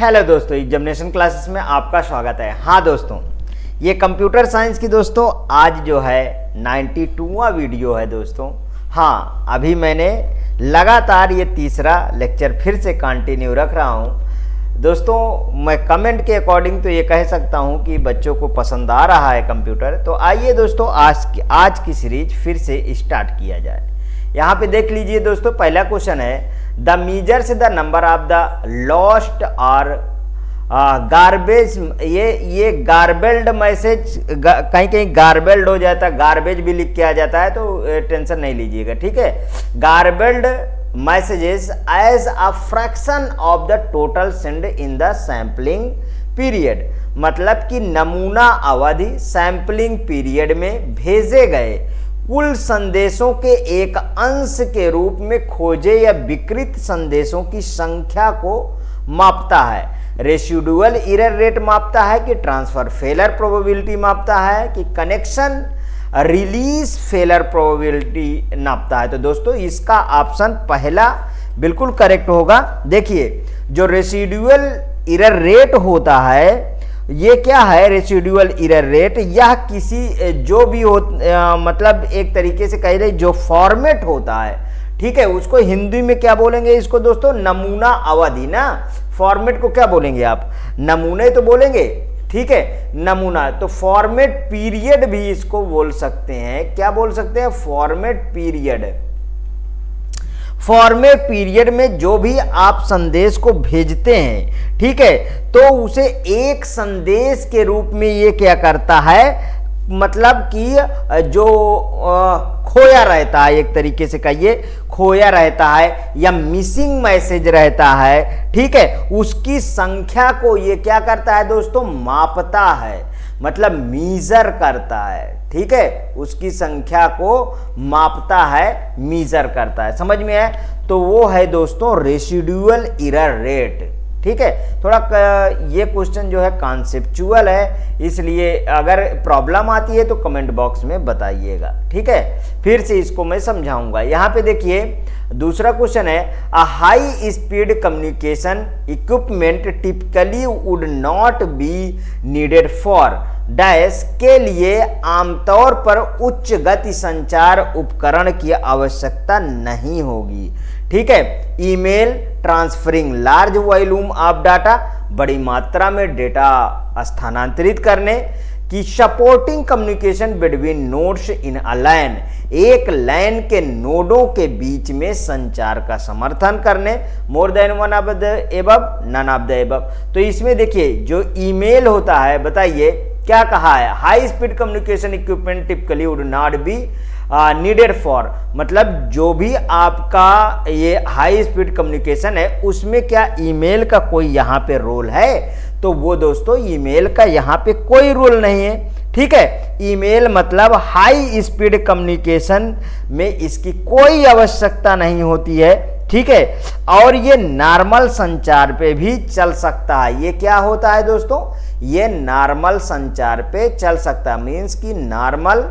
Hello दोस्तों, examination classes में आपका स्वागत है। हाँ दोस्तों, ये कंप्यूटर साइंस की दोस्तों आज जो है 92वां वीडियो है दोस्तों। हाँ, अभी मैंने लगातार ये तीसरा लेक्चर फिर से कंटिन्यू रख रहा हूँ दोस्तों। मैं कमेंट के अकॉर्डिंग तो ये कह सकता हूँ कि बच्चों को पसंद आ रहा है कंप्यूटर। तो आइए दोस्तों, आज की सीरीज फिर से स्टार्ट किया जाए। यहाँ पे देख लीजिए दोस्तों, पहला क्वेश्चन है the measures the number of the lost और गार्बेज। ये गार्बेल्ड मैसेज कहीं कहीं गार्बेल्ड हो जाता है, गार्बेज भी लिख के आ जाता है, तो टेंशन नहीं लीजिएगा, ठीक है। Garbled messages as a fraction of the total sent in the sampling period. मतलब कि नमूना अवधि सैम्पलिंग पीरियड में भेजे गए कुल संदेशों के एक अंश के रूप में खोजे या विकृत संदेशों की संख्या को मापता है। रेसिडुअल एरर रेट मापता है कि ट्रांसफर फेलर प्रोबेबिलिटी मापता है कि कनेक्शन रिलीज फेलर प्रोबेबिलिटी नापता है। तो दोस्तों इसका ऑप्शन पहला बिल्कुल करेक्ट होगा। देखिए, जो रेसिडुअल एरर रेट होता है, ये क्या है रेसिडुअल एरर रेट? यह किसी जो भी हो मतलब एक तरीके से कह रहे जो फॉर्मेट होता है, ठीक है, उसको हिंदी में क्या बोलेंगे इसको दोस्तों? नमूना अवधि ना। फॉर्मेट को क्या बोलेंगे आप? नमूने तो बोलेंगे, ठीक है, नमूना। तो फॉर्मेट पीरियड भी इसको बोल सकते हैं। क्या बोल सकते हैं? Format period. फॉर्मेट पीरियड में जो भी आप संदेश को भेजते हैं, ठीक है, तो उसे एक संदेश के रूप में ये क्या करता है, मतलब कि जो खोया रहता है, एक तरीके से कहिए खोया रहता है या मिसिंग मैसेज रहता है, ठीक है, उसकी संख्या को ये क्या करता है दोस्तों? मापता है, मतलब मीजर करता है, ठीक है, उसकी संख्या को मापता है, मीजर करता है। समझ में आया? तो वो है दोस्तों रेसिडुअल एरर रेट, ठीक है। थोड़ा ये क्वेश्चन जो है कॉन्सेप्चुअल है, इसलिए अगर प्रॉब्लम आती है तो कमेंट बॉक्स में बताइएगा, ठीक है, फिर से इसको मैं समझाऊंगा। यहाँ पे देखिए दूसरा क्वेश्चन है a high speed communication equipment typically would not be needed for dash के लिए आमतौर पर उच्च गति संचार उपकरण की आवश्यकता नहीं होगी, ठीक है। Email transferring large volume of data, बड़ी मात्रा में डेटा स्थानांतरित करने की, supporting communication between nodes in a line, एक लाइन के नोडों के बीच में संचार का समर्थन करने, more than one of the above, none of the above. तो इसमें देखिए जो ईमेल होता है, बताइए क्या कहा है? High speed communication equipment typically would not be needed for, मतलब जो भी आपका ये हाई स्पीड कम्युनिकेशन है उसमें क्या ईमेल का कोई यहाँ पे रोल है? तो वो दोस्तों ईमेल का यहाँ पे कोई रोल नहीं है, ठीक है। ईमेल मतलब हाई स्पीड कम्युनिकेशन में इसकी कोई आवश्यकता नहीं होती है, ठीक है। और ये नॉर्मल संचार पे भी चल सकता है। ये क्या होता है दोस्तों? ये नॉर्मल संचार पे चल सकता है, मीन्स कि नॉर्मल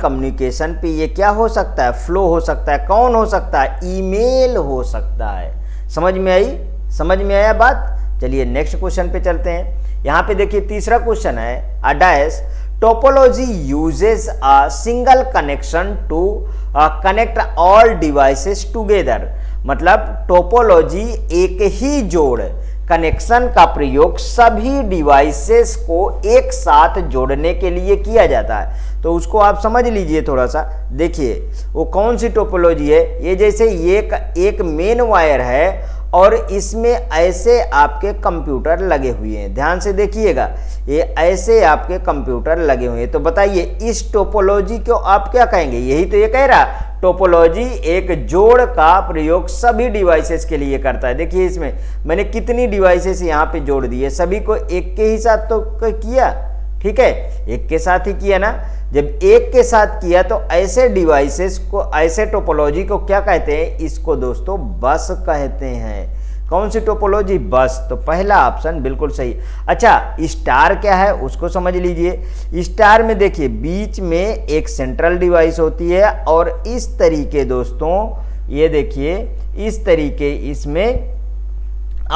कम्युनिकेशन पे ये क्या हो सकता है? फ्लो हो सकता है। कौन हो सकता है? ईमेल हो सकता है। समझ में आई? समझ में आया बात? चलिए नेक्स्ट क्वेश्चन पे चलते हैं। यहाँ पे देखिए तीसरा क्वेश्चन है a dash topology uses a single connection to connect all devices together. मतलब टोपोलॉजी एक ही जोड़ कनेक्शन का प्रयोग सभी डिवाइसेस को एक साथ जोड़ने के लिए किया जाता है। तो उसको आप समझ लीजिए थोड़ा सा। देखिए वो कौन सी टोपोलॉजी है? ये जैसे एक मेन वायर है और इसमें ऐसे आपके कंप्यूटर लगे हुए हैं। ध्यान से देखिएगा, ये ऐसे आपके कंप्यूटर लगे हुए हैं। तो बताइए इस टोपोलॉजी को आप क्या कहेंगे? यही तो ये कह रहा, टोपोलॉजी एक जोड़ का प्रयोग सभी डिवाइसेस के लिए करता है। देखिए इसमें मैंने कितनी डिवाइसेस यहाँ पे जोड़ दी है, सभी को एक के ही साथ तो किया, ठीक है, एक के साथ ही किया ना। जब एक के साथ किया तो ऐसे डिवाइसेस को, ऐसे टोपोलॉजी को क्या कहते हैं? इसको दोस्तों बस कहते हैं। कौन सी टोपोलॉजी? बस। तो पहला ऑप्शन बिल्कुल सही। अच्छा, स्टार क्या है उसको समझ लीजिए। स्टार में देखिए बीच में एक सेंट्रल डिवाइस होती है और इस तरीके दोस्तों ये देखिए इस तरीके इसमें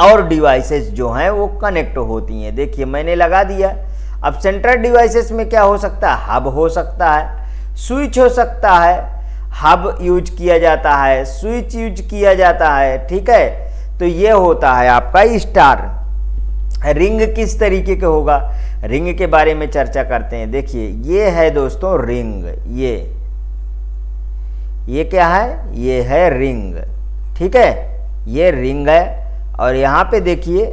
और डिवाइसेस जो हैं वो कनेक्ट होती हैं। देखिए मैंने लगा दिया। अब सेंट्रल डिवाइसेस में क्या हो सकता है? हब हो सकता है, स्विच हो सकता है, हब यूज किया जाता है, स्विच यूज किया जाता है, ठीक है। तो ये होता है आपका स्टार। रिंग किस तरीके का होगा? रिंग के बारे में चर्चा करते हैं। देखिए ये है दोस्तों रिंग, ये क्या है? ये है रिंग, ठीक है, ये रिंग है। और यहां पे देखिए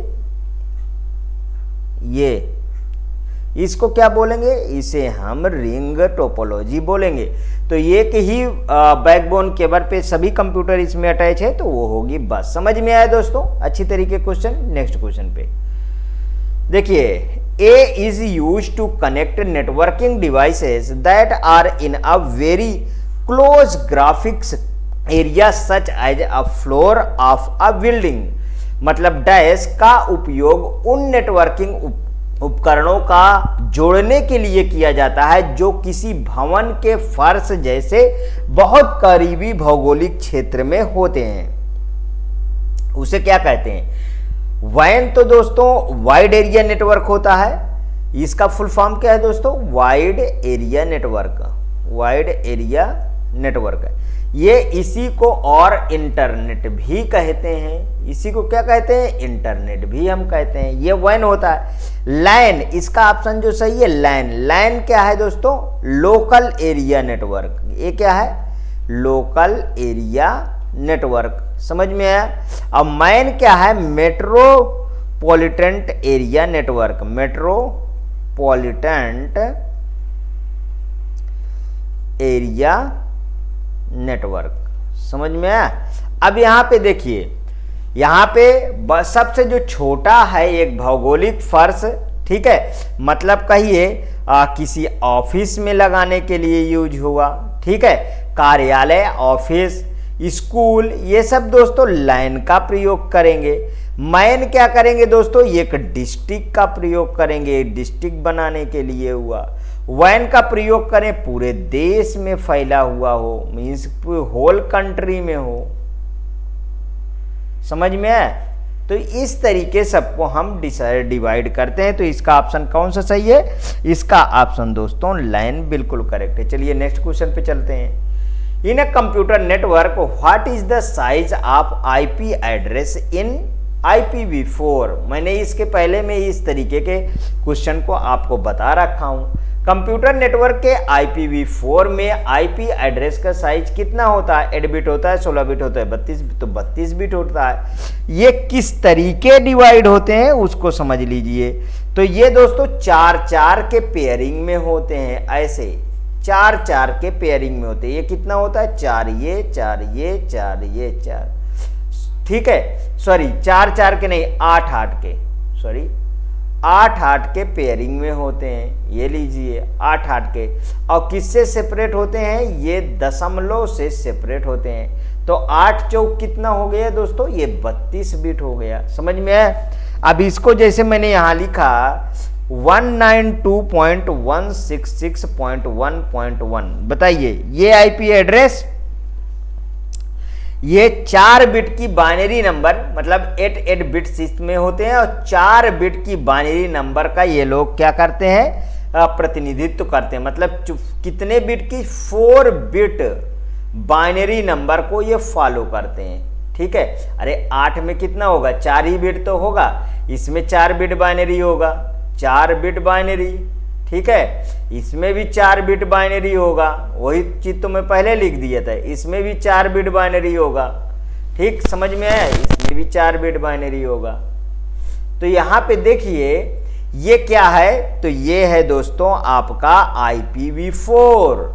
ये इसको क्या बोलेंगे? इसे हम रिंग टोपोलॉजी बोलेंगे। तो एक ही बैकबोन केबल पे सभी कंप्यूटर इसमें अटैच है तो वो होगी बस। समझ में आया दोस्तों अच्छी तरीके क्वेश्चन। नेक्स्ट क्वेश्चन पे देखिए, a is use to connect networking devices that are in a very close graphics area such as a floor of a building. मतलब डैश का उपयोग उन नेटवर्किंग उपकरणों का जोड़ने के लिए किया जाता है जो किसी भवन के फर्श जैसे बहुत करीबी भौगोलिक क्षेत्र में होते हैं। उसे क्या कहते हैं? वैन तो दोस्तों वाइड एरिया नेटवर्क होता है। इसका फुल फॉर्म क्या है दोस्तों? Wide area network. Wide area network है ये। इसी को और इंटरनेट भी कहते हैं। इसी को क्या कहते हैं? इंटरनेट भी हम कहते हैं। ये वैन होता है। लैन, इसका ऑप्शन जो सही है लैन। लैन क्या है दोस्तों? Local area network. ये क्या है? Local area network. समझ में आया? अब मैन क्या है? Metropolitan area network. Metropolitan area network. समझ में आया? अब यहां पे देखिए, यहां पे सबसे जो छोटा है एक भौगोलिक फर्श, ठीक है, मतलब कहिए किसी ऑफिस में लगाने के लिए यूज हुआ, ठीक है, कार्यालय, ऑफिस, स्कूल, ये सब दोस्तों लाइन का प्रयोग करेंगे। मैन क्या करेंगे दोस्तों? एक डिस्ट्रिक्ट का प्रयोग करेंगे, डिस्ट्रिक्ट बनाने के लिए हुआ। वैन का प्रयोग करें पूरे देश में फैला हुआ हो, मीन्स होल कंट्री में हो। समझ में आया? तो इस तरीके सबको हम डिवाइड करते हैं। तो इसका ऑप्शन कौन सा सही है? इसका ऑप्शन दोस्तों लाइन बिल्कुल करेक्ट है। चलिए नेक्स्ट क्वेश्चन पे चलते हैं। In a computer network what is the size of IP address in IPv4? मैंने इसके पहले में इस तरीके के क्वेश्चन को आपको बता रखा हूं। कंप्यूटर नेटवर्क के IPv4 में आईपी एड्रेस का साइज कितना होता है? 8 बिट होता है, 16 बिट होता है, 32 बिट होता है। ये किस तरीके डिवाइड होते हैं उसको समझ लीजिए। तो ये दोस्तों 4-4 के पेयरिंग में होते हैं। ऐसे 4-4 के पेयरिंग में होते हैं। ये कितना होता है? 4 ये 4 ये 4 ये 4, ठीक है, सॉरी 4-4 के नहीं, 8-8 के, सॉरी 8-8 के पेयरिंग में होते हैं। ये लीजिए 8-8 के। और किससे सेपरेट होते हैं? ये दशमलव से सेपरेट होते हैं। तो 8 चौक कितना हो गया दोस्तों? ये 32 बिट हो गया। समझ में आया? अब इसको जैसे मैंने यहां लिखा 192.166.1.1, बताइए ये आईपी एड्रेस, ये 4 बिट की बाइनरी नंबर, मतलब 8 बिट्स इसमें होते हैं और 4 बिट की बाइनरी नंबर का ये लोग क्या करते हैं? प्रतिनिधित्व करते हैं। मतलब कितने बिट की? 4 बिट बाइनरी नंबर को ये फॉलो करते हैं, ठीक है। अरे 8 में कितना होगा? 4 ही बिट तो होगा, इसमें 4 बिट बाइनरी होगा, 4 बिट बाइनरी, ठीक है, इसमें भी 4 बिट बाइनरी होगा। वही चीज तो मैं पहले लिख दिया था, इसमें भी 4 बिट बाइनरी होगा, ठीक, समझ में आया? इसमें भी 4 बिट बाइनरी होगा। तो यहां पे देखिए ये क्या है? तो ये है दोस्तों आपका IPv4।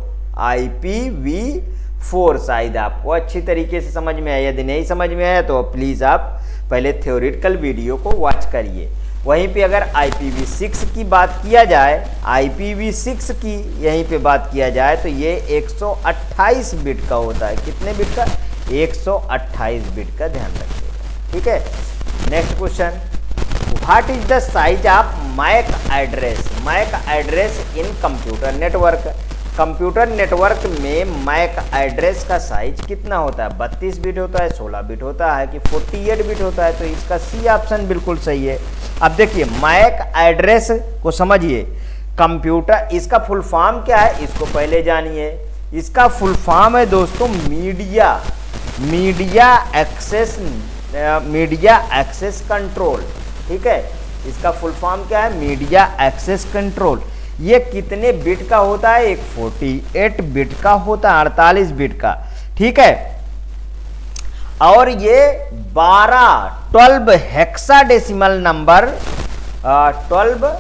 शायद आपको अच्छी तरीके से समझ में आया। यदि नहीं समझ में आया तो प्लीज आप पहले थ्योरेटिकल वीडियो को वॉच करिए। वहीं पे अगर IPv6 की बात किया जाए, IPv6 की यहीं पे बात किया जाए तो ये 128 बिट का होता है। कितने बिट का? 128 बिट का, ध्यान रखिएगा, ठीक है। Next question, what is the size of MAC address? MAC address in computer network. Computer network में मैक एड्रेस का साइज कितना होता है? 32 बिट होता है, 16 बिट होता है कि 48 बिट होता है? तो इसका सी ऑप्शन बिल्कुल सही है। अब देखिए मैक एड्रेस को समझिए, कंप्यूटर, इसका फुल फॉर्म क्या है इसको पहले जानिए। इसका फुल फॉर्म है दोस्तों मीडिया एक्सेस कंट्रोल। ठीक है, इसका फुल फॉर्म क्या है? Media access control. ये कितने बिट का होता है? एक 48 बिट का होता है, 48 बिट का। ठीक है, और ये 12 हेक्साडेसिमल नंबर, 12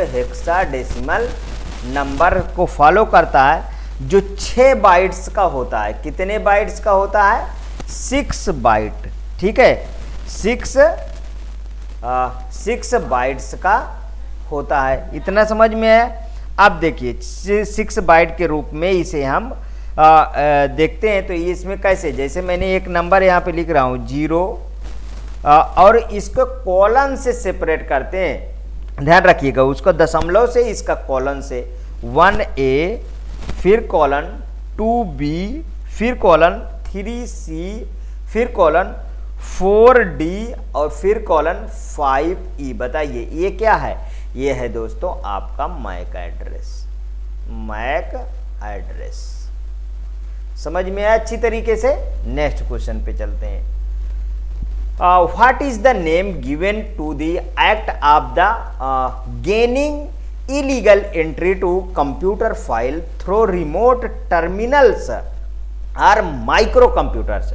हेक्साडेसिमल नंबर को फॉलो करता है, जो 6 बाइट्स का होता है। कितने बाइट्स का होता है? 6 बाइट। ठीक है, 6 बाइट्स का होता है। इतना समझ में है? अब देखिए 6 बाइट के रूप में इसे हम देखते हैं। तो इसमें कैसे, जैसे मैंने एक नंबर यहाँ पे लिख रहा हूँ 0, और इसको कॉलन से सेपरेट करते हैं। ध्यान रखिएगा, उसको दशमलव से, इसका कॉलन से 1A, फिर कॉलन 2B, फिर कॉलन 3C, फिर कॉलन 4D और फिर कॉलन 5E। बताइए ये क्या है? ये है दोस्तों आपका मैक एड्रेस। समझ में आया अच्छी तरीके से? नेक्स्ट क्वेश्चन पे चलते हैं। What is the name given to the act of the gaining illegal entry to computer file through remote terminals और माइक्रो कंप्यूटर्स?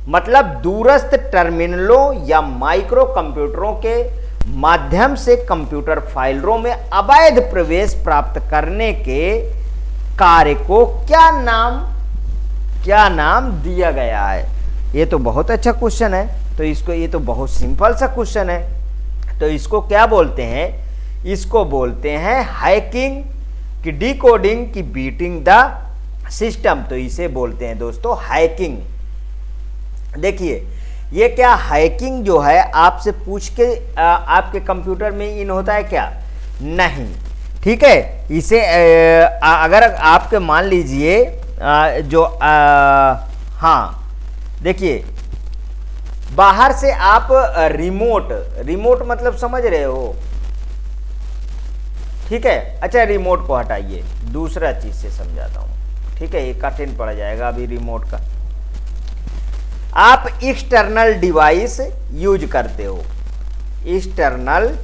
मतलब दूरस्थ टर्मिनलों या माइक्रो कंप्यूटरों के माध्यम से कंप्यूटर फाइलों में अवैध प्रवेश प्राप्त करने के कार्य को क्या नाम दिया गया है? ये तो बहुत अच्छा क्वेश्चन है। तो इसको, ये तो बहुत सिंपल सा क्वेश्चन है। तो इसको क्या बोलते हैं? इसको बोलते हैं हैकिंग, कि डिकोडिंग, की बीटिंग द सिस्टम। तो इसे बोलते हैं दोस्तों हैकिंग। देखिए ये क्या हैकिंग जो है, आपसे पूछ के आपके कंप्यूटर में इन होता है क्या? नहीं। ठीक है, इसे अगर आपके मान लीजिए हाँ देखिए, बाहर से आप रिमोट मतलब समझ रहे हो? ठीक है, अच्छा रिमोट को हटाइए, दूसरा चीज से समझाता हूं। ठीक है, ये कठिन पड़ जाएगा अभी रिमोट का। आप एक्सटर्नल डिवाइस यूज करते हो, एक्सटर्नल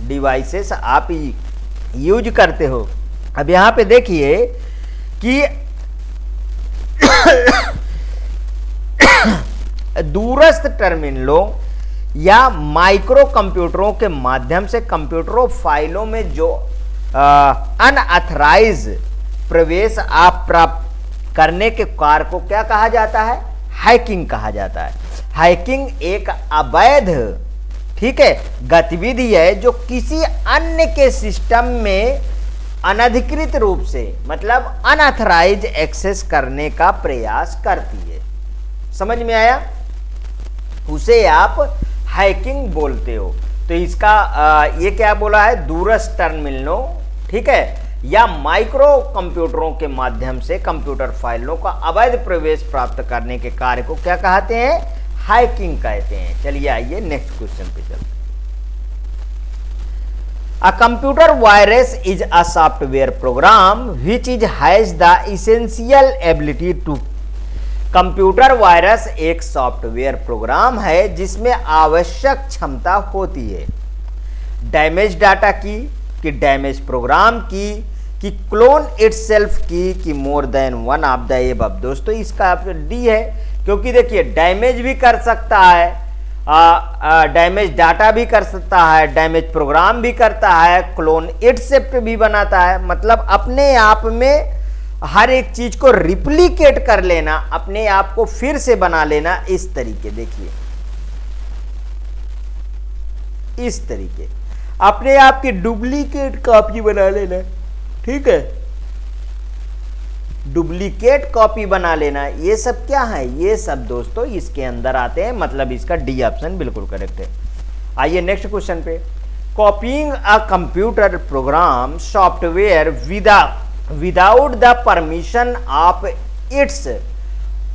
डिवाइसेस आप यूज करते हो। अब यहां पे देखिए कि दूरस्थ टर्मिनलों या माइक्रो कंप्यूटरों के माध्यम से कंप्यूटरों फाइलों में जो अनऑथराइज प्रवेश आप प्राप्त करने के कार्य को क्या कहा जाता है? हैकिंग कहा जाता है। हैकिंग एक अवैध, ठीक है, गतिविधि है जो किसी अन्य के सिस्टम में अनधिकृत रूप से, मतलब अनऑथराइज एक्सेस करने का प्रयास करती है। समझ में आया? उसे आप हैकिंग बोलते हो। तो इसका ये क्या बोला है? दूरस्थ टर्मिनलों, ठीक है, या माइक्रो कंप्यूटरों के माध्यम से कंप्यूटर फाइलों का अवैध प्रवेश प्राप्त करने के कार्य को क्या कहते हैं? हैकिंग कहते हैं। चलिए आइए नेक्स्ट क्वेश्चन पे चलते हैं। A computer virus is a software program which has the essential ability to। Computer virus एक सॉफ्टवेयर प्रोग्राम है जिसमें आवश्यक क्षमता होती है डैमेज डाटा की, कि डैमेज प्रोग्राम की, कि क्लोन इटसेल्फ की, कि more than one of the above. दोस्तों इसका डी है, क्योंकि देखिए डैमेज भी कर सकता है, डैमेज डाटा भी कर सकता है, डैमेज प्रोग्राम भी करता है, क्लोन इटसेल्फ भी बनाता है। मतलब अपने आप में हर एक चीज को रिप्लिकेट कर लेना, अपने आप को फिर से बना लेना। इस तरीके देखिए, इस तरीके अपने आप की डुप्लीकेट कॉपी बना लेना। ठीक है, डुप्लीकेट कॉपी बना लेना, ये सब क्या है, ये सब दोस्तों इसके अंदर आते हैं, मतलब इसका डी ऑप्शन बिल्कुल करेक्ट है। आइए नेक्स्ट क्वेश्चन पे। कॉपिंग a computer program software without the permission of its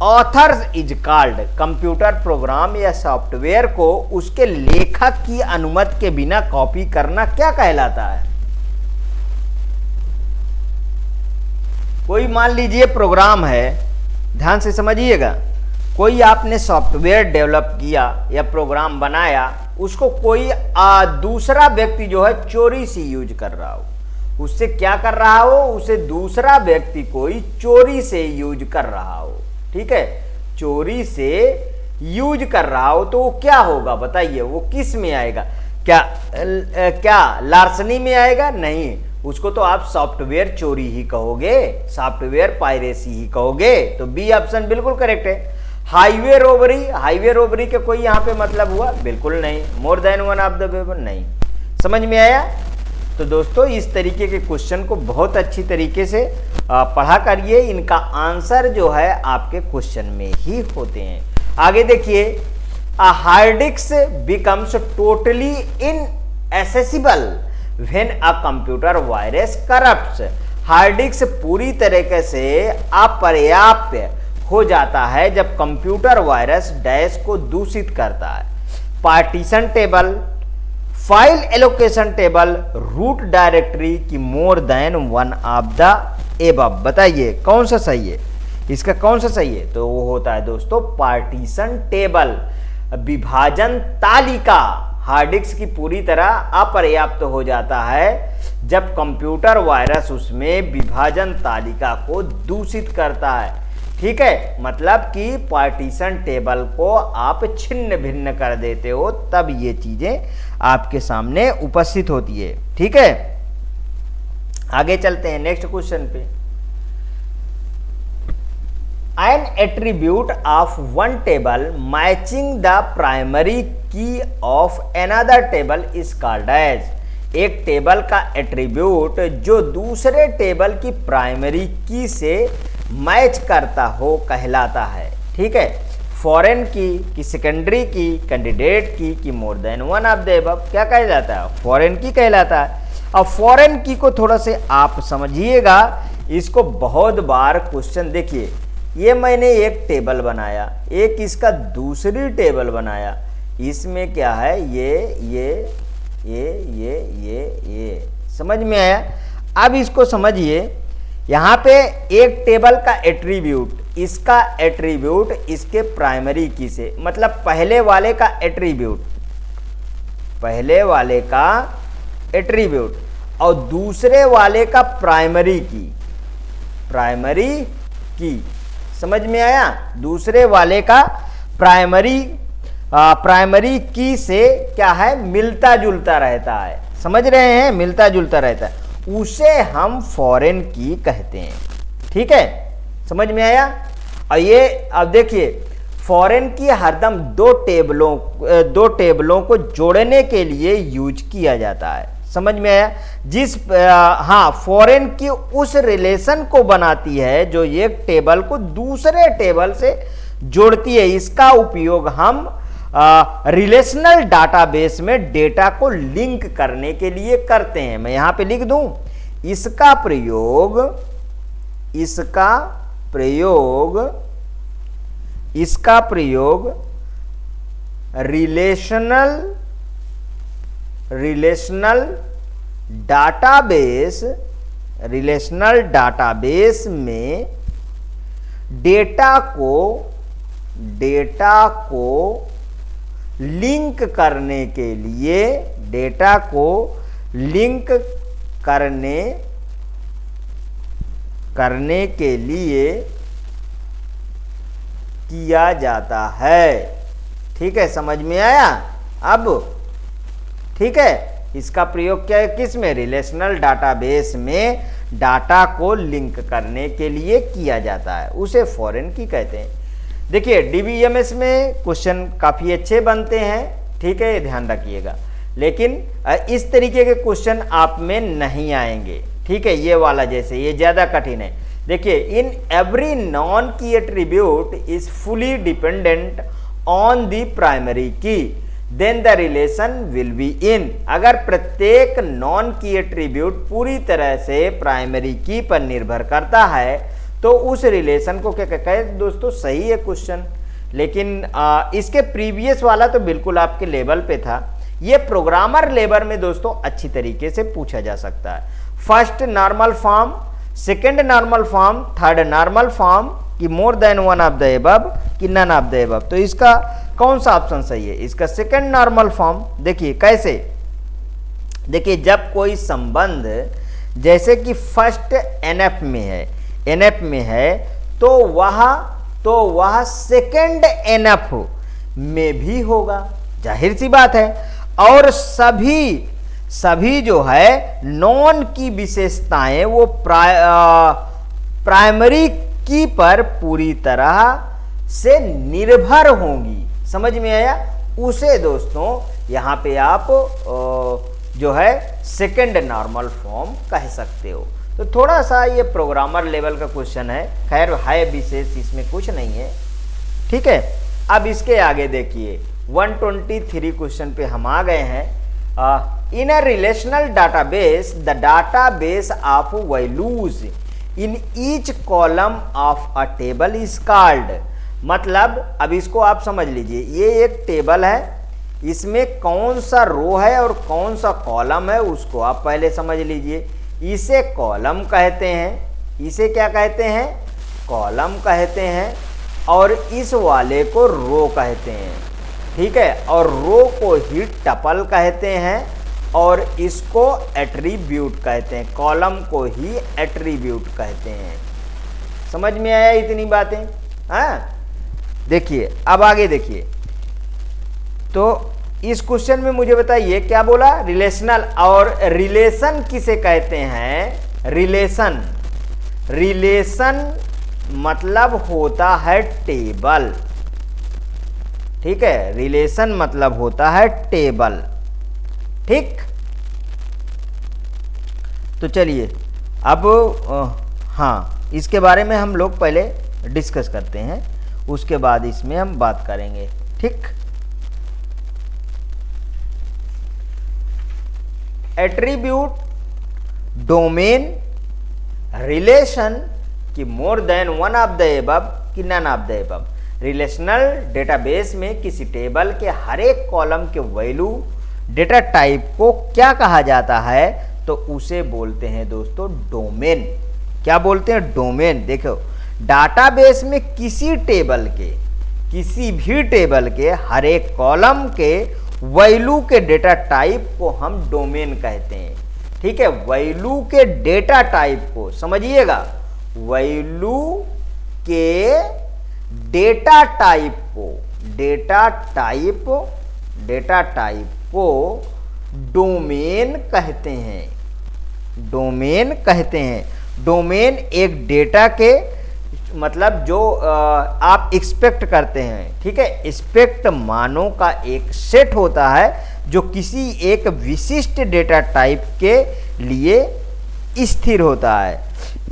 authors is called. Computer program या सॉफ्टवेयर को उसके लेखक की अनुमति के बिना कॉपी करना क्या कहलाता है? कोई मान लीजिए प्रोग्राम है, ध्यान से समझिएगा, कोई आपने सॉफ्टवेयर डेवलप किया या प्रोग्राम बनाया, उसको कोई दूसरा व्यक्ति जो है चोरी से यूज कर रहा हो, उससे क्या कर रहा हो, उसे दूसरा व्यक्ति कोई चोरी से यूज कर रहा हो, ठीक है, चोरी से यूज कर रहा हो, तो वो क्या होगा बताइए, वो किस में आएगा? क्या लार्सनी में आएगा? नहीं, उसको तो आप सॉफ्टवेयर चोरी ही कहोगे, सॉफ्टवेयर पायरेसी ही कहोगे। तो बी ऑप्शन बिल्कुल करेक्ट है। हाईवे रोबरी, हाईवे रोबरी के कोई यहाँ पे मतलब हुआ? बिल्कुल नहीं। मोर than one of the weapon, नहीं। समझ में आया? तो दोस्तों इस तरीके के क्वेश्चन को बहुत अच्छी तरीके से पढ़ा करिए, इनका आंसर जो है आपके क्वेश्चन में ही होते हैं। आगे देखिए, a hard disk becomes totally inaccessible when a computer virus corrupts. Hard disk पूरी तरीके से अपर्याप्त हो जाता है जब कंप्यूटर वायरस डैश को दूषित करता है। Partition table, file allocation table, root directory की more than one of the above. बताइए कौन सा सही है, इसका कौन सा सही है? तो वो होता है दोस्तों पार्टीशन टेबल, विभाजन तालिका। हार्ड डिस्क की पूरी तरह अपर्याप्त हो जाता है जब कंप्यूटर वायरस उसमें विभाजन तालिका को दूषित करता है, ठीक है, मतलब कि पार्टीशन टेबल को आप छिन्न भिन्न कर देते हो, तब ये चीजें आपके सामने उपस्थित होती है, ठीक है। आगे चलते हैं नेक्स्ट क्वेश्चन पे। An attribute of one table matching the primary key of another table is called as। एक टेबल का एट्रीब्यूट जो दूसरे टेबल की प्राइमरी की से मैच करता हो कहलाता है, ठीक है। फॉरेन की सेकेंडरी की, कैंडिडेट की more than one of the above क्या कहलाता है? फॉरेन की कहलाता है। अब फॉरेन की को थोड़ा से आप समझिएगा, इसको बहुत बार क्वेश्चन देखिए, ये मैंने एक टेबल बनाया, एक इसका दूसरी टेबल बनाया, इसमें क्या है, ये समझ में आया? अब इसको समझिए, यहाँ पे एक टेबल का एट्रीब्यूट, इसका एट्रीब्यूट इसके प्राइमरी की से, मतलब पहले वाले का एट्रीब्यूट और दूसरे वाले का प्राइमरी की, समझ में आया? दूसरे वाले का प्राइमरी की से क्या है, मिलता जुलता रहता है, समझ रहे हैं, मिलता जुलता रहता है, उसे हम फॉरेन की कहते हैं, ठीक है, समझ में आया? और ये अब देखिए, फॉरेन की हरदम दो टेबलों को जोड़ने के लिए यूज किया जाता है, समझ में आया? फॉरेन की उस रिलेशन को बनाती है जो एक टेबल को दूसरे टेबल से जोड़ती है। इसका उपयोग हम रिलेशनल डाटाबेस में डेटा को लिंक करने के लिए करते हैं। मैं यहां पे लिख दूं, इसका प्रयोग रिलेशनल डाटाबेस में डेटा को लिंक करने के लिए किया जाता है, ठीक है, समझ में आया? अब ठीक है, इसका प्रयोग क्या है, किस में? रिलेशनल डाटाबेस में डाटा को लिंक करने के लिए किया जाता है, उसे फॉरेन की कहते हैं। देखिए डीबीएमएस में क्वेश्चन काफ़ी अच्छे बनते हैं, ठीक है, ध्यान रखिएगा, लेकिन इस तरीके के क्वेश्चन आप में नहीं आएंगे, ठीक है, ये वाला जैसे ये ज़्यादा कठिन है, देखिए, in every non key attribute is fully dependent on the primary key, then the relation will be in. अगर प्रत्येक नॉन की एट्रीब्यूट पूरी तरह से प्राइमरी की पर निर्भर करता है तो उस रिलेशन को क्या कहते हैं दोस्तों? सही है क्वेश्चन, लेकिन इसके प्रीवियस वाला तो बिल्कुल आपके लेवल पे था। ये प्रोग्रामर लेवल में दोस्तों अच्छी तरीके से पूछा जा सकता है। First normal form, second normal form, third normal form कि more than one of the above कि नन ऑफ द एबव। तो इसका कौन सा ऑप्शन सही है? इसका सेकेंड नॉर्मल फॉर्म। देखिए कैसे, देखिए जब कोई संबंध जैसे कि फर्स्ट एनएफ में है तो वह सेकेंड एनएफ में भी होगा, जाहिर सी बात है। और सभी जो है नॉन की विशेषताएं वो प्राइमरी की पर पूरी तरह से निर्भर होंगी। समझ में आया? उसे दोस्तों यहां पे आप जो है सेकंड नॉर्मल फॉर्म कह सकते हो। तो थोड़ा सा ये प्रोग्रामर लेवल का क्वेश्चन है, खैर है विशेष, इसमें कुछ नहीं है, ठीक है। अब इसके आगे देखिए 123 क्वेश्चन पे हम आ गए हैं। In a relational database the database of values in each column of a table is called. मतलब अब इसको आप समझ लीजिए, ये एक टेबल है, इसमें कौन सा रो है और कौन सा कॉलम है उसको आप पहले समझ लीजिए। इसे कॉलम कहते हैं, इसे क्या कहते हैं? कॉलम कहते हैं। और इस वाले को रो कहते हैं, ठीक है। और रो को ही टपल कहते हैं और इसको एट्रीब्यूट कहते हैं, कॉलम को ही एट्रीब्यूट कहते हैं। समझ में आया इतनी बातें? हाँ, देखिए अब आगे देखिए। तो इस क्वेश्चन में मुझे बताइए क्या बोला? रिलेशनल। और रिलेशन किसे कहते हैं? रिलेशन मतलब होता है टेबल, ठीक है। रिलेशन मतलब होता है टेबल, ठीक। तो चलिए अब हाँ, इसके बारे में हम लोग पहले डिस्कस करते हैं, उसके बाद इसमें हम बात करेंगे, ठीक। एट्रीब्यूट, डोमेन, रिलेशन कि more than one of the above कि none of the above. Relational database में किसी टेबल के हर एक कॉलम के वैल्यू डेटा टाइप को क्या कहा जाता है? तो उसे बोलते हैं दोस्तों डोमेन। क्या बोलते हैं? डोमेन। देखो, डाटाबेस में किसी भी टेबल के हर एक कॉलम के वैल्यू के डेटा टाइप को हम डोमेन कहते हैं, ठीक है। वैल्यू के डेटा टाइप को समझिएगा, वैल्यू के डेटा टाइप को डोमेन कहते हैं, डोमेन एक डेटा के मतलब जो आप एक्सपेक्ट करते हैं, ठीक है, एक्सपेक्ट मानों का एक सेट होता है जो किसी एक विशिष्ट डेटा टाइप के लिए स्थिर होता है।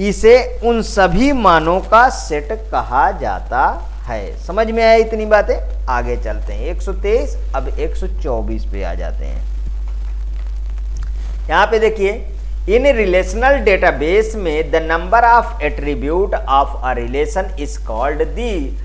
इसे उन सभी मानों का सेट कहा जाता है। समझ में आया इतनी बातें? आगे चलते हैं 123, अब 124 पे आ जाते हैं। यहां पे देखिए, इन रिलेशनल डेटाबेस में the number of attribute of a relation is called the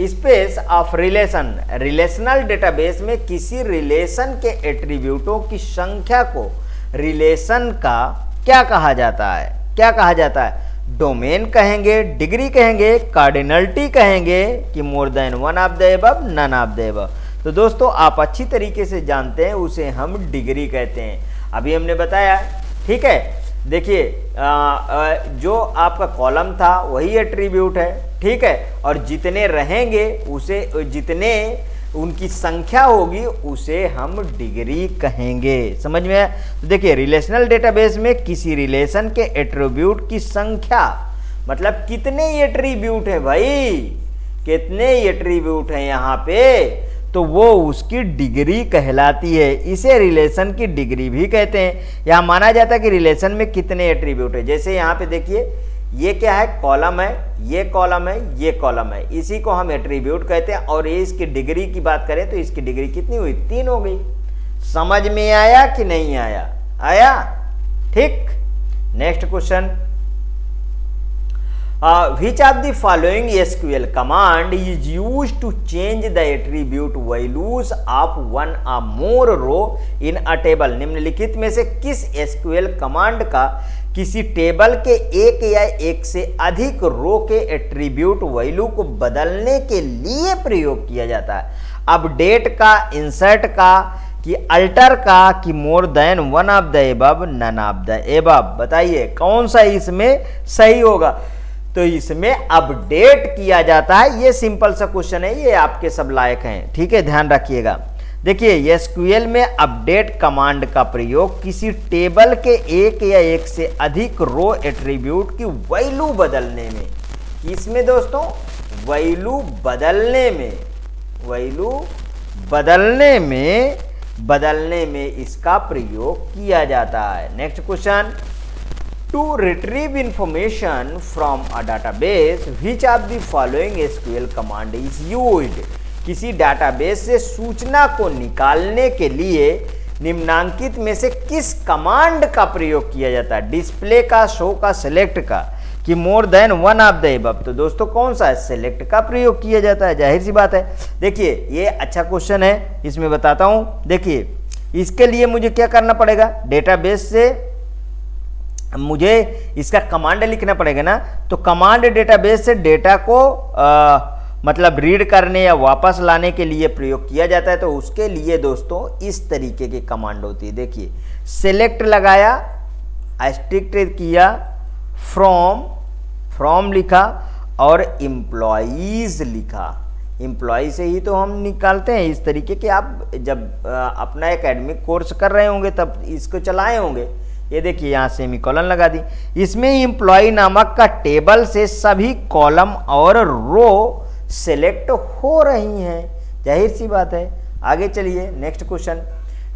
space of relation. Relational database में किसी रिलेशन के एट्रीब्यूटों की संख्या को रिलेशन का क्या कहा जाता है? क्या कहा जाता है? डोमेन कहेंगे, डिग्री कहेंगे, कार्डिनलिटी कहेंगे कि more than one of the above, none of the above. तो दोस्तों आप अच्छी तरीके से जानते हैं, उसे हम डिग्री कहते हैं। अभी हमने बताया, ठीक है। देखिए जो आपका कॉलम था वही एट्रीब्यूट है, ठीक है। और जितने रहेंगे उसे, जितने उनकी संख्या होगी उसे हम डिग्री कहेंगे। समझ में आया? तो देखिए, रिलेशनल डेटाबेस में किसी रिलेशन के एट्रीब्यूट की संख्या, मतलब कितने एट्रीब्यूट है भाई, कितने एट्रीब्यूट हैं यहाँ पे, तो वो उसकी डिग्री कहलाती है। इसे रिलेशन की डिग्री भी कहते हैं। यहाँ माना जाता है कि रिलेशन में कितने एट्रीब्यूट है। जैसे यहाँ पे देखिए, ये क्या है, कॉलम है, ये कॉलम है, ये कॉलम है, इसी को हम एट्रीब्यूट कहते हैं। और ये इसकी डिग्री की बात करें तो इसकी डिग्री कितनी हुई, 3 हो गई। समझ में आया कि नहीं आया, आया, ठीक। Next question, which of the following SQL command is used to change the attribute values of one or more row in a table? निम्नलिखित में से किस SQL कमांड का किसी टेबल के एक या एक से अधिक रो के एट्रीब्यूट वैल्यू को बदलने के लिए प्रयोग किया जाता है? अपडेट का, इंसर्ट का, कि अल्टर का, कि more than one of the above, none of the above? बताइए कौन सा इसमें सही होगा। तो इसमें अपडेट किया जाता है। ये सिंपल सा क्वेश्चन है, ये आपके सब लायक हैं, ठीक है, ध्यान रखिएगा। देखिए एसक्यूएल में अपडेट कमांड का प्रयोग किसी टेबल के एक या एक से अधिक रो एट्रीब्यूट की वैल्यू बदलने में, किसमें दोस्तों, वैल्यू बदलने में, वैल्यू बदलने में इसका प्रयोग किया जाता है। Next question, to retrieve information from a database which of the following SQL command is used? किसी डाटाबेस से सूचना को निकालने के लिए निम्नांकित में से किस कमांड का प्रयोग किया जाता है? डिस्प्ले का, शो का, सेलेक्ट का, कि more than one of the above? तो दोस्तों कौन सा है, सेलेक्ट का प्रयोग किया जाता है, जाहिर सी बात है। देखिए ये अच्छा क्वेश्चन है, इसमें बताता हूं। देखिए इसके लिए मुझे क्या करना पड़ेगा, डेटाबेस से मुझे इसका कमांड लिखना पड़ेगा ना। तो कमांड डेटाबेस से डेटा को मतलब रीड करने या वापस लाने के लिए प्रयोग किया जाता है। तो उसके लिए दोस्तों इस तरीके की कमांड होती है। देखिए सेलेक्ट लगाया, एस्ट्रिक्ट किया, फ्रॉम लिखा और एम्प्लॉइज लिखा। एम्प्लॉय से ही तो हम निकालते हैं इस तरीके के। आप जब अपना एकेडमिक कोर्स कर रहे होंगे तब इसको चलाए होंगे। ये देखिए यहाँ सेमीकोलन लगा दी। इसमें एम्प्लॉय नामक का टेबल से सभी कॉलम और रो सेलेक्ट हो रही हैं, जाहिर सी बात है। आगे चलिए next question,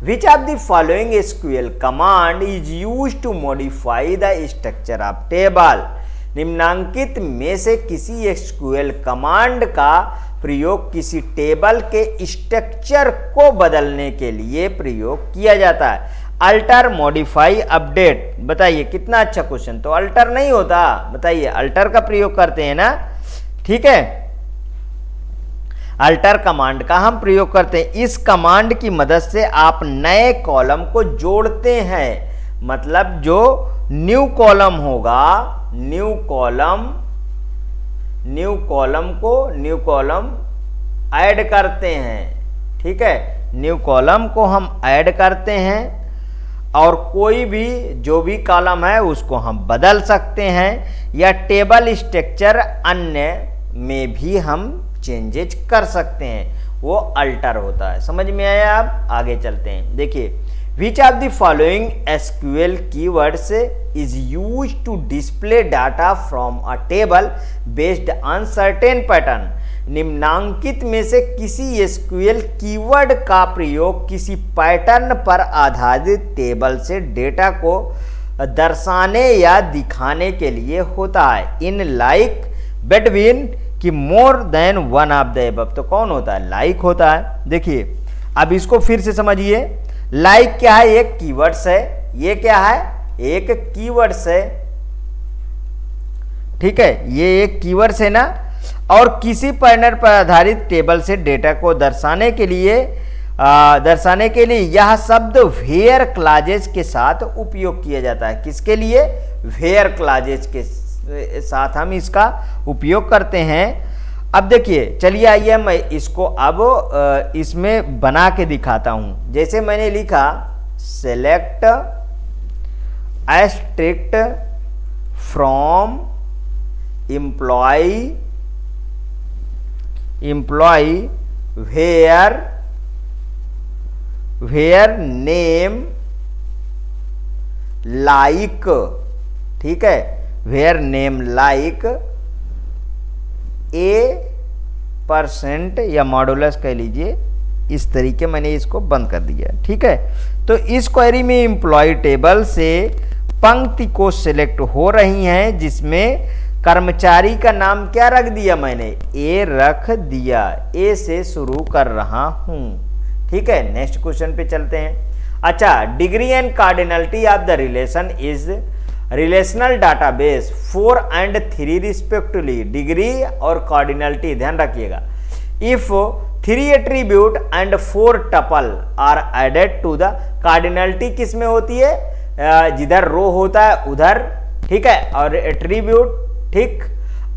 which of the following SQL command is used to modify the structure of table? निम्नांकित में से किसी एसक्यूएल कमांड का प्रयोग किसी टेबल के स्ट्रक्चर को बदलने के लिए प्रयोग किया जाता है? Alter, modify, update. बताइए कितना अच्छा क्वेश्चन। तो अल्टर नहीं होता, बताइए अल्टर का प्रयोग करते हैं ना, ठीक है। अल्टर कमांड का हम प्रयोग करते हैं। इस कमांड की मदद से आप नए कॉलम को जोड़ते हैं। मतलब जो न्यू कॉलम होगा, न्यू कॉलम ऐड करते हैं, ठीक है। न्यू कॉलम को हम ऐड करते हैं और कोई भी जो भी कॉलम है उसको हम बदल सकते हैं, या टेबल स्ट्रक्चर अन्य में भी हम चेंजेज कर सकते हैं, वो अल्टर होता है। समझ में आया? आप आगे चलते हैं। देखिए which of the following SQL keywords is use to display data from a table based on certain pattern? निम्नांकित में से किसी एसक्यूएल कीवर्ड का प्रयोग किसी पैटर्न पर आधारित टेबल से डेटा को दर्शाने या दिखाने के लिए होता है? इन, लाइक, बिटवीन, कि more than one of the above? तो कौन होता है, लाइक होता है। देखिए अब इसको फिर से समझिए। लाइक क्या है, एक कीवर्ड्स है। ये क्या है, एक कीवर्ड्स है, ठीक है, ये एक कीवर्ड्स है ना। और किसी पैटर्न पर आधारित टेबल से डेटा को दर्शाने के लिए यह शब्द वेयर क्लॉजेज के साथ उपयोग किया जाता है। किसके लिए, वेयर क्लॉजेज के साथ हम इसका उपयोग करते हैं। अब देखिए चलिए आइए मैं इसको अब इसमें बना के दिखाता हूं। जैसे मैंने लिखा select asterisk from employee where name like, ठीक है, वेयर नेम लाइक %, या मॉडुलस कह लीजिए। इस तरीके मैंने इसको बंद कर दिया, ठीक है। तो इस क्वेरी में एम्प्लॉय टेबल से पंक्ति को सिलेक्ट हो रही हैं, जिसमें कर्मचारी का नाम क्या रख दिया मैंने, ए रख दिया, ए से शुरू कर रहा हूं। ठीक है, नेक्स्ट क्वेश्चन पे चलते हैं। अच्छा, degree and cardinality of the relation is relational database 4 and 3 respectively. Degree और कार्डिनलिटी ध्यान रखिएगा। If 3 attribute and 4 tuple are added to the, cardinality किस में होती है, जिधर रो होता है उधर, ठीक है, और एट्रीब्यूट, ठीक,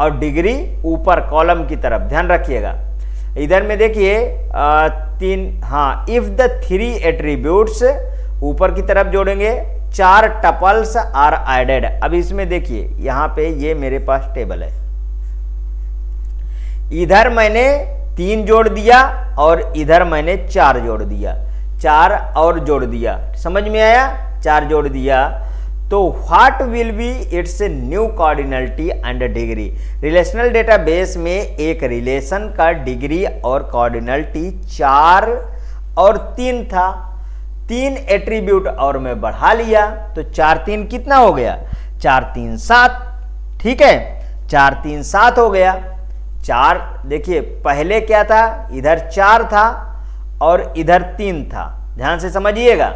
और डिग्री ऊपर कॉलम की तरफ, ध्यान रखिएगा। इधर में देखिए 3, हाँ, इफ द 3 एट्रीब्यूट्स ऊपर की तरफ जोड़ेंगे, 4 टपल्स आर एडेड। अब इसमें देखिए यहां पे ये मेरे पास टेबल है, इधर मैंने 3 जोड़ दिया और इधर मैंने 4 जोड़ दिया, 4 और जोड़ दिया, समझ में आया, 4 जोड़ दिया। तो what will be it's new cardinality and degree. Relational database में एक रिलेशन का डिग्री और कार्डिनलिटी 4 और 3 था, 3 एट्रीब्यूट और मैं बढ़ा लिया, तो 4 3 कितना हो गया, 4 3 7। ठीक है, 4 3 7 हो गया। 4 देखिए पहले क्या था, इधर 4 था और इधर 3 था, ध्यान से समझिएगा।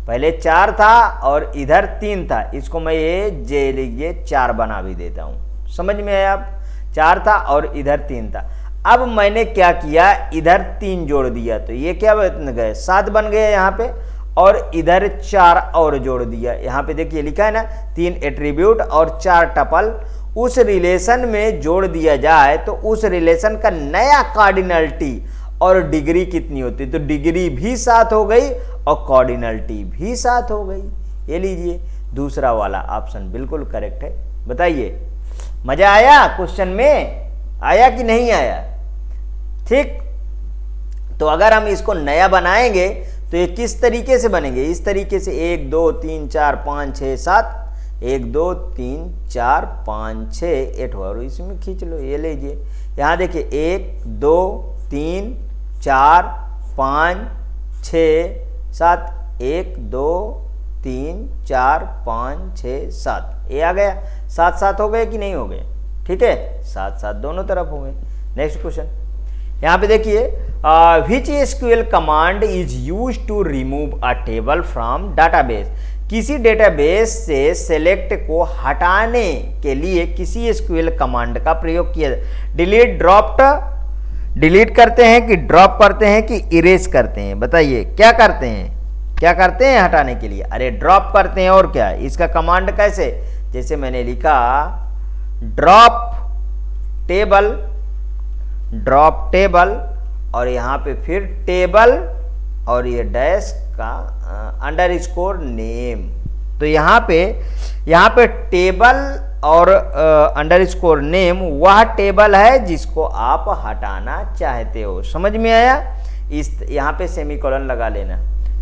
पहले 4 था और इधर 3 था, इसको मैं ये जे लीजिए 4 बना भी देता हूं, समझ में आया। अब 4 था और इधर 3 था। अब मैंने क्या किया, इधर 3 जोड़ दिया, तो ये क्या बन गए, 7 बन गए यहाँ पे, और इधर 4 और जोड़ दिया। यहाँ पे देखिए लिखा है ना, 3 एट्रीब्यूट और 4 टपल उस रिलेशन में जोड़ दिया जाए तो उस रिलेशन का नया कार्डिनलिटी और डिग्री कितनी होती, तो डिग्री भी 7 हो गई और कार्डिनलिटी भी 7 हो गई। ये लीजिए दूसरा वाला ऑप्शन बिल्कुल करेक्ट है। बताइए मजा आया, क्वेश्चन में आया कि नहीं आया। ठीक, तो अगर हम इसको नया बनाएंगे तो ये किस तरीके से बनेंगे, इस तरीके से 1 2 3 4 5 6 7, 1 2 3 4 5 6 8 और इसमें खींच लो। ये लीजिए यहाँ देखिए 1 2 3 4 5 6 7, 1 2 3 4 5 6 7, ये आ गया। 7 7 हो गए कि नहीं हो गए, ठीक है, 7 7 दोनों तरफ हो गए। नेक्स्ट क्वेश्चन यहाँ पे देखिए, which SQL command is use to remove a table from database. किसी डेटाबेस से सेलेक्ट को हटाने के लिए किसी एसक्यूएल कमांड का प्रयोग किया। डिलीट, ड्रॉप्ड, डिलीट करते हैं कि ड्रॉप करते हैं कि इरेज करते हैं, बताइए क्या करते हैं, क्या करते हैं हटाने के लिए, अरे ड्रॉप करते हैं। और क्या इसका कमांड कैसे, जैसे मैंने लिखा ड्रॉप टेबल, ड्रॉप टेबल, और यहाँ पे फिर टेबल और ये डैश का अंडरस्कोर नेम। तो यहाँ पे टेबल और अंडरस्कोर नेम वह टेबल है जिसको आप हटाना चाहते हो, समझ में आया। इस यहाँ पे सेमीकोलन लगा लेना।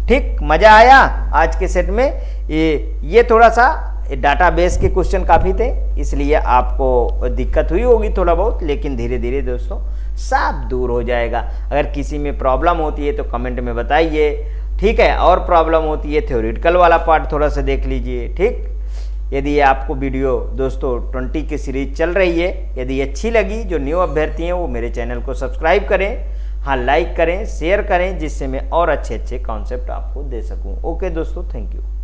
ठीक, मजा आया आज के सेट में। ये थोड़ा सा डाटाबेस के क्वेश्चन काफ़ी थे, इसलिए आपको दिक्कत हुई होगी थोड़ा बहुत, लेकिन धीरे धीरे दोस्तों सब दूर हो जाएगा। अगर किसी में प्रॉब्लम होती है तो कमेंट में बताइए, ठीक है, और प्रॉब्लम होती है थ्योरेटिकल वाला पार्ट थोड़ा सा देख लीजिए। ठीक, यदि ये आपको वीडियो दोस्तों 20 की सीरीज चल रही है, यदि अच्छी लगी, जो न्यू अभ्यर्थी हैं वो मेरे चैनल को सब्सक्राइब करें, हाँ लाइक करें, शेयर करें, जिससे मैं और अच्छे अच्छे कॉन्सेप्ट आपको दे सकूं। ओके दोस्तों, थैंक यू।